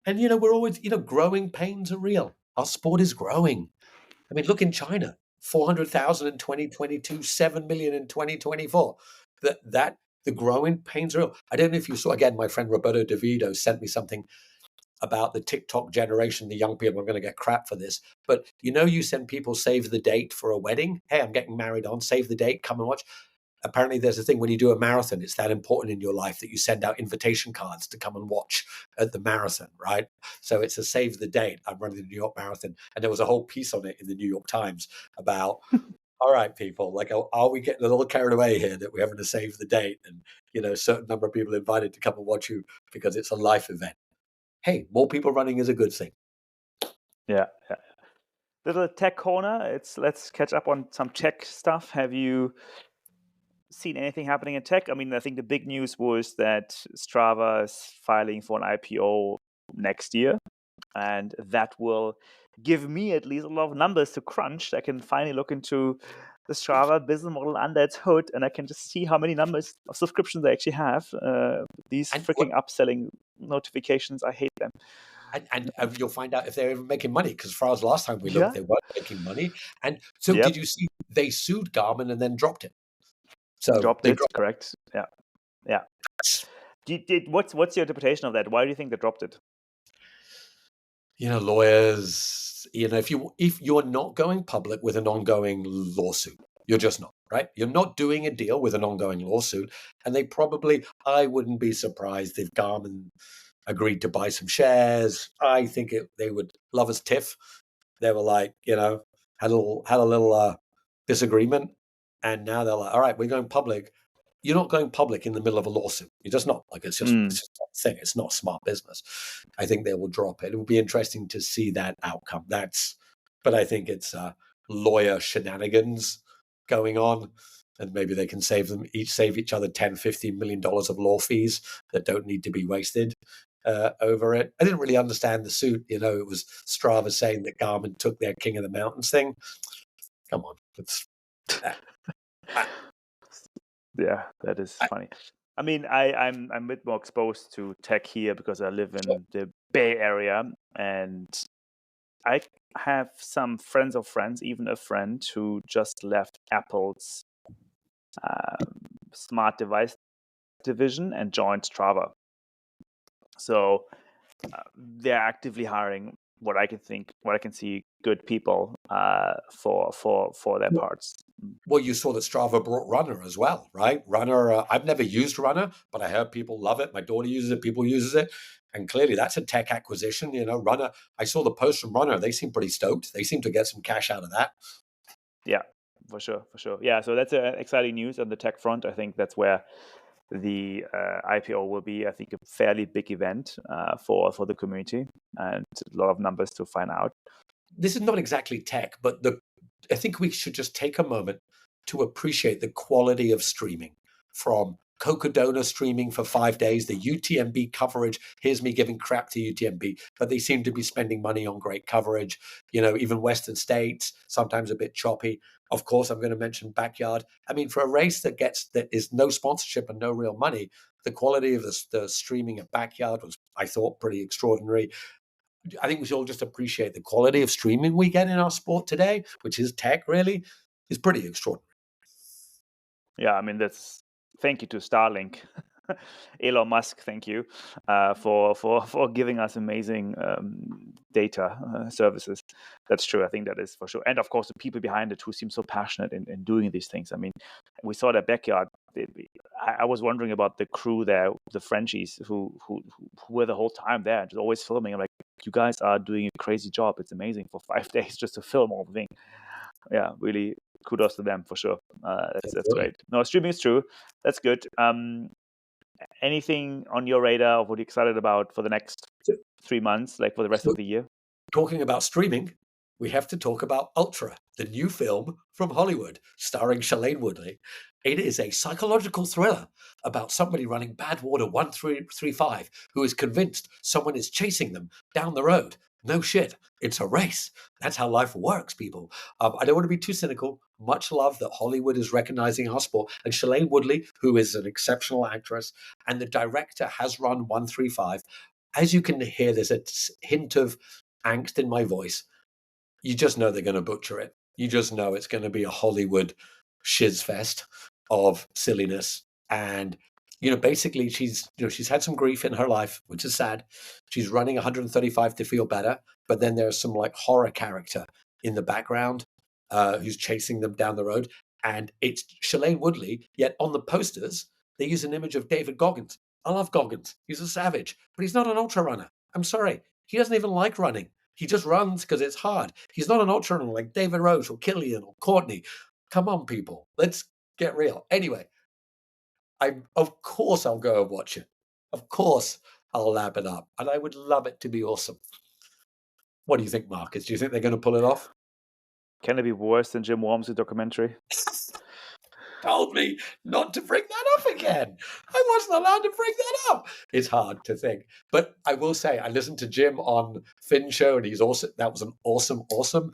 Speaker 2: And, we're always, growing pains are real. Our sport is growing. I mean, look in China, 400,000 in 2022, 7 million in 2024. The growing pains are real. I don't know if you saw, again, my friend Roberto DeVito sent me something about the TikTok generation, the young people are going to get crap for this. But you send people save the date for a wedding. Hey, I'm getting married on, save the date, come and watch. Apparently there's a thing when you do a marathon, it's that important in your life that you send out invitation cards to come and watch at the marathon, right? So it's a save the date. I'm running the New York Marathon. And there was a whole piece on it in the New York Times about, all right, people, like, are we getting a little carried away here that we're having to save the date? And, a certain number of people invited to come and watch you because it's a life event. Hey, more people running is a good thing.
Speaker 1: yeah. Little tech corner. Let's catch up on some tech stuff. Have you seen anything happening in tech? I mean, I think the big news was that Strava is filing for an IPO next year, and that will give me at least a lot of numbers to crunch. I can finally look into the Strava business model under its hood, and I can just see how many numbers of subscriptions they actually have. These
Speaker 2: And
Speaker 1: freaking upselling notifications, I hate them.
Speaker 2: And you'll find out if they're even making money, because as far as last time we looked,
Speaker 1: Yeah.
Speaker 2: they weren't making money. And so
Speaker 1: Yep.
Speaker 2: did you see they sued Garmin and then dropped it? So
Speaker 1: Dropped
Speaker 2: they
Speaker 1: it.
Speaker 2: dropped
Speaker 1: Correct. Yeah.
Speaker 2: it.
Speaker 1: What's your interpretation of that? Why do you think they dropped it?
Speaker 2: Lawyers, if you're not going public with an ongoing lawsuit, you're just not, right? You're not doing a deal with an ongoing lawsuit. And I wouldn't be surprised if Garmin agreed to buy some shares. I think they would love us tiff. They were like, had a little disagreement, and now they're like, all right, we're going public. You're not going public in the middle of a lawsuit. You're just not. Like, it's just not a thing. It's not smart business. I think they will drop it. It will be interesting to see that outcome. But I think it's lawyer shenanigans going on, and maybe they can save each other $10-15 million of law fees that don't need to be wasted over it. I didn't really understand the suit. It was Strava saying that Garmin took their King of the Mountains thing. Come on,
Speaker 1: Yeah, that is funny. I mean, I'm a bit more exposed to tech here because I live in the Bay Area, and I have some friends of friends, even a friend who just left Apple's smart device division and joined Strava. So they're actively hiring what I can see good people for their parts.
Speaker 2: Well, you saw that Strava brought Runner as well, right? Runner, I've never used Runner, but I heard people love it. My daughter uses it, people uses it. And clearly that's a tech acquisition. Runner, I saw the post from Runner. They seem pretty stoked. They seem to get some cash out of that.
Speaker 1: Yeah, for sure. Yeah, so that's exciting news on the tech front. I think that's where the IPO will be, I think, a fairly big event for the community, and a lot of numbers to find out.
Speaker 2: This is not exactly tech, but I think we should just take a moment to appreciate the quality of streaming, from Cocodona streaming for 5 days, the UTMB coverage. Here's me giving crap to UTMB, but they seem to be spending money on great coverage. Even Western States, sometimes a bit choppy. Of course, I'm going to mention Backyard. I mean, for a race that is no sponsorship and no real money, the quality of the streaming at Backyard was, I thought, pretty extraordinary. I think we should all just appreciate the quality of streaming we get in our sport today, which is tech, really, is pretty extraordinary.
Speaker 1: Yeah, I mean, thank you to Starlink. Elon Musk, thank you for giving us amazing data services. That's true. I think that is for sure. And of course, the people behind it who seem so passionate in doing these things. I mean, we saw that Backyard. I was wondering about the crew there, the Frenchies who were the whole time there, just always filming. I'm like, you guys are doing a crazy job. It's amazing for 5 days just to film all the thing. Yeah, really kudos to them for sure. That's great. No, streaming is true. That's good. Anything on your radar, or what are you excited about for the next 3 months, like for the rest of the year?
Speaker 2: Talking about streaming, we have to talk about Ultra, the new film from Hollywood, starring Shailene Woodley. It is a psychological thriller about somebody running Badwater 1335 who is convinced someone is chasing them down the road. No shit, it's a race. That's how life works, people. I don't want to be too cynical. Much love that Hollywood is recognizing our sport. And Shailene Woodley, who is an exceptional actress, and the director has run 135. As you can hear, there's a hint of angst in my voice. You just know they're going to butcher it. You just know it's going to be a Hollywood shiz fest of silliness. And basically, she's had some grief in her life, which is sad. She's running 135 to feel better, but then there's some like horror character in the background who's chasing them down the road, and it's Shailene Woodley. Yet on the posters, they use an image of David Goggins. I love Goggins. He's a savage, but he's not an ultra runner. I'm sorry. He doesn't even like running. He just runs because it's hard. He's not an ultra runner like David Roche or Killian or Courtney. Come on, people. Let's get real. Anyway, of course I'll go and watch it. Of course I'll lap it up. And I would love it to be awesome. What do you think, Marcus? Do you think they're going to pull it off?
Speaker 1: Can it be worse than Jim Wormsley documentary?
Speaker 2: Told me not to bring that up again. I wasn't allowed to bring that up. It's hard to think. But I will say, I listened to Jim on Finn's show, and he's awesome. That was an awesome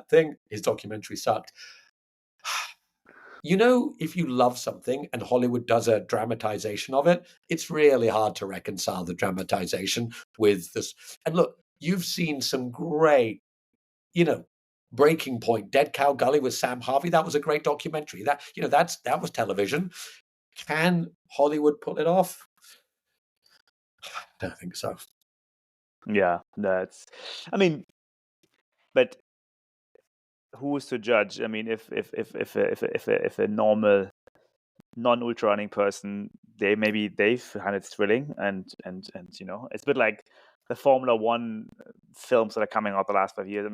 Speaker 2: thing. His documentary sucked. If you love something and Hollywood does a dramatization of it, it's really hard to reconcile the dramatization with this. And look, you've seen some great, Breaking Point, Dead Cow Gully with Sam Harvey. That was a great documentary. That was television. Can Hollywood pull it off? I don't think so.
Speaker 1: Yeah, but who is to judge? I mean, if a normal non-ultra running person, they've found it thrilling, and it's a bit like the Formula One films that are coming out the last 5 years.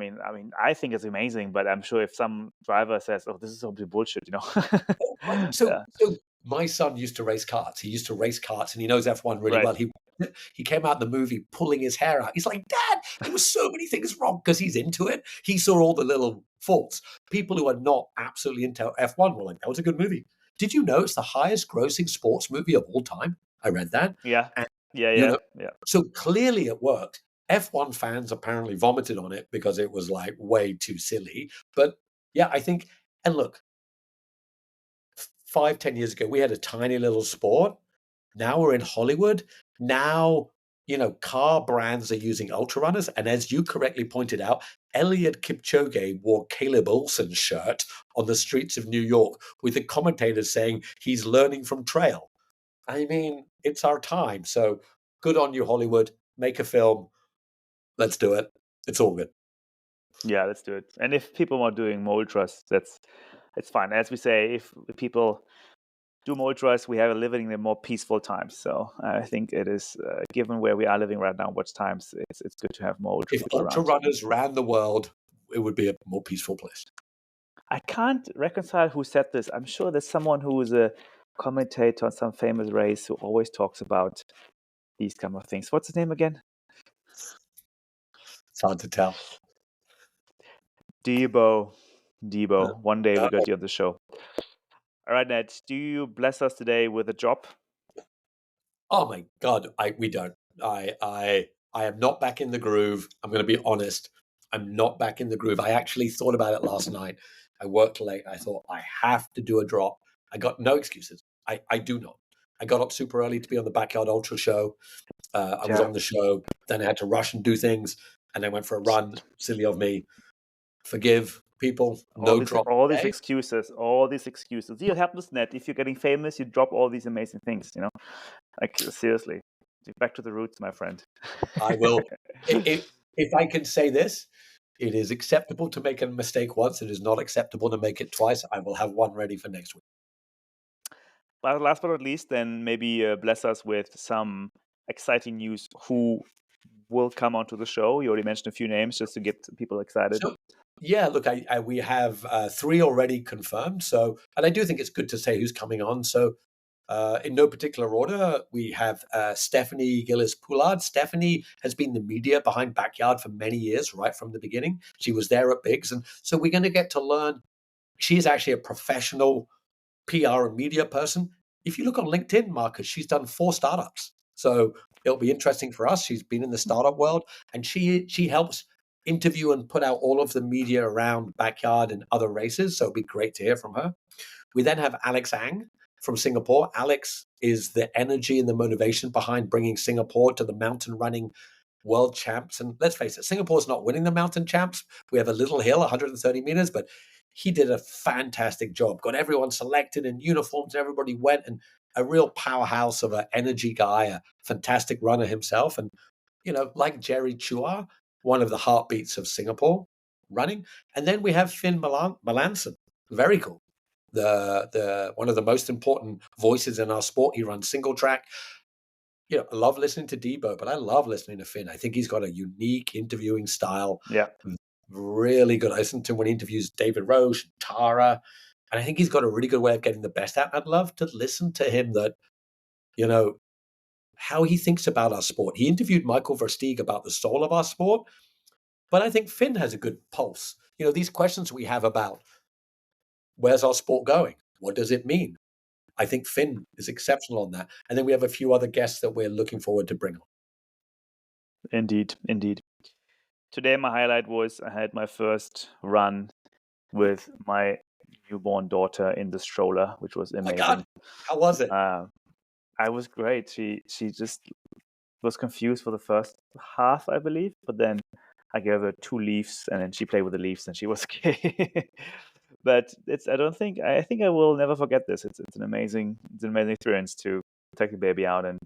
Speaker 1: I think it's amazing, but I'm sure if some driver says, "Oh, this is obviously bullshit,"
Speaker 2: So my son used to race karts. He used to race karts, and he knows F1 really
Speaker 1: Right.
Speaker 2: well. He came out in the movie pulling his hair out. He's like, "Dad, there were so many things wrong," because he's into it. He saw all the little faults. People who are not absolutely into F1 were like, "That was a good movie." Did you know it's the highest grossing sports movie of all time? I read that.
Speaker 1: Yeah.
Speaker 2: And,
Speaker 1: Yeah.
Speaker 2: so clearly it worked. F1 fans apparently vomited on it because it was like way too silly. But yeah, I think, and look, 5-10 years ago, we had a tiny little sport. Now we're in Hollywood. Now, car brands are using ultra runners. And as you correctly pointed out, Eliud Kipchoge wore Caleb Olson's shirt on the streets of New York with the commentators saying he's learning from trail. I mean, it's our time. So good on you, Hollywood. Make a film. Let's do it. It's all good.
Speaker 1: Yeah, let's do it. And if people are doing more ultras, it's fine. As we say, if people do more ultras, we have living in more peaceful times. So I think it is, given where we are living right now, which times, it's good to have more ultra
Speaker 2: If
Speaker 1: people
Speaker 2: ultra
Speaker 1: around.
Speaker 2: runners ran the world, it would be a more peaceful place.
Speaker 1: I can't reconcile who said this. I'm sure there's someone who is a commentator on some famous race who always talks about these kind of things. What's his name again?
Speaker 2: It's hard to tell.
Speaker 1: Debo. One day we'll get you on the show. All right, Ned, do you bless us today with a job?
Speaker 2: Oh my God, we don't. I am not back in the groove. I'm going to be honest. I'm not back in the groove. I actually thought about it last night. I worked late. I thought I have to do a drop. I got no excuses. I do not. I got up super early to be on the Backyard Ultra show. I was on the show. Then I had to rush and do things. And I went for a run. Silly of me. Forgive people. No drop
Speaker 1: all these
Speaker 2: today.
Speaker 1: excuses. You help us, Ned. If you're getting famous, you drop all these amazing things. Like seriously, back to the roots, my friend.
Speaker 2: I will. If I can say this, it is acceptable to make a mistake once. It is not acceptable to make it twice. I will have one ready for next week.
Speaker 1: But last but not least, then maybe bless us with some exciting news. Who will come onto the show? You already mentioned a few names just to get people excited.
Speaker 2: So, yeah, look, we have 3 already confirmed. So, and I do think it's good to say who's coming on. So, in no particular order, we have Stephanie Gillis-Poulard. Stephanie has been the media behind Backyard for many years, right from the beginning. She was there at Biggs. And so we're going to get to learn. She's actually a professional PR and media person. If you look on LinkedIn, Marcus, she's done 4 startups. So it'll be interesting for us. She's been in the startup world, and she helps interview and put out all of the media around Backyard and other races. So it'll be great to hear from her. We then have Alex Ang from Singapore. Alex is the energy and the motivation behind bringing Singapore to the mountain running world champs. And let's face it, Singapore's not winning the mountain champs. We have a little hill, 130 meters, but he did a fantastic job. Got everyone selected in uniforms. Everybody went, and a real powerhouse of an energy guy, a fantastic runner himself. And, like Jerry Chua, one of the heartbeats of Singapore running. And then we have Finn Melanson. Very cool. The one of the most important voices in our sport. He runs single track. I love listening to Debo, but I love listening to Finn. I think he's got a unique interviewing style.
Speaker 1: Yeah.
Speaker 2: Really good. I listened to him when he interviews David Roche, Tara, and I think he's got a really good way of getting the best out. I'd love to listen to him how he thinks about our sport. He interviewed Michael Versteeg about the soul of our sport, but I think Finn has a good pulse. These questions we have about where's our sport going? What does it mean? I think Finn is exceptional on that. And then we have a few other guests that we're looking forward to bring on.
Speaker 1: Indeed. Today, my highlight was I had my first run with my newborn daughter in the stroller, which was amazing.
Speaker 2: My God, how was it?
Speaker 1: I was great. She just was confused for the first half, I believe, but then I gave her 2 leaves, and then she played with the leaves, and she was okay. But I think I will never forget this. It's an amazing experience to take the baby out and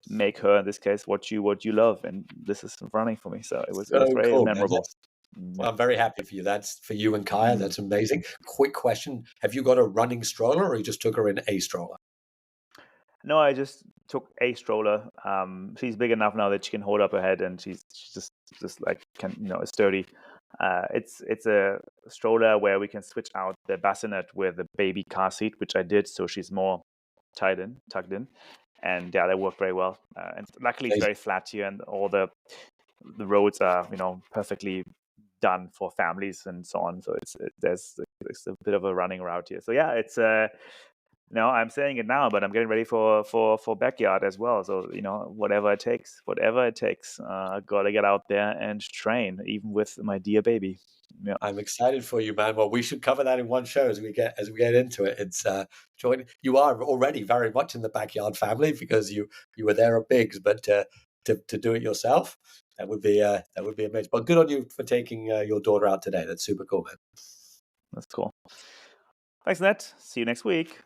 Speaker 1: make her, in this case, what you love, and this is running for me. So it was very
Speaker 2: cool,
Speaker 1: memorable.
Speaker 2: Well, I'm very happy for you. That's for you and Kaya. That's amazing. Quick question: have you got a running stroller, or you just took her in a stroller?
Speaker 1: No, I just took a stroller. She's big enough now that she can hold up her head, and she's just like is sturdy. It's a stroller where we can switch out the bassinet with the baby car seat, which I did, so she's more tucked in, and yeah, that worked very well. And luckily, it's very flat here, and all the roads are perfectly done for families and so on. So there's a bit of a running route here. So yeah, it's I'm saying it now, but I'm getting ready for backyard as well. So whatever it takes, I gotta get out there and train, even with my dear baby. Yeah,
Speaker 2: I'm excited for you, man. Well, we should cover that in one show as we get into it. It's you are already very much in the backyard family because you were there at Biggs, but to do it yourself, that would be amazing. But good on you for taking your daughter out today. That's super cool, man.
Speaker 1: That's cool. Thanks, Ned. See you next week.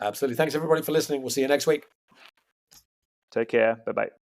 Speaker 2: Absolutely. Thanks everybody for listening. We'll see you next week.
Speaker 1: Take care. Bye-bye.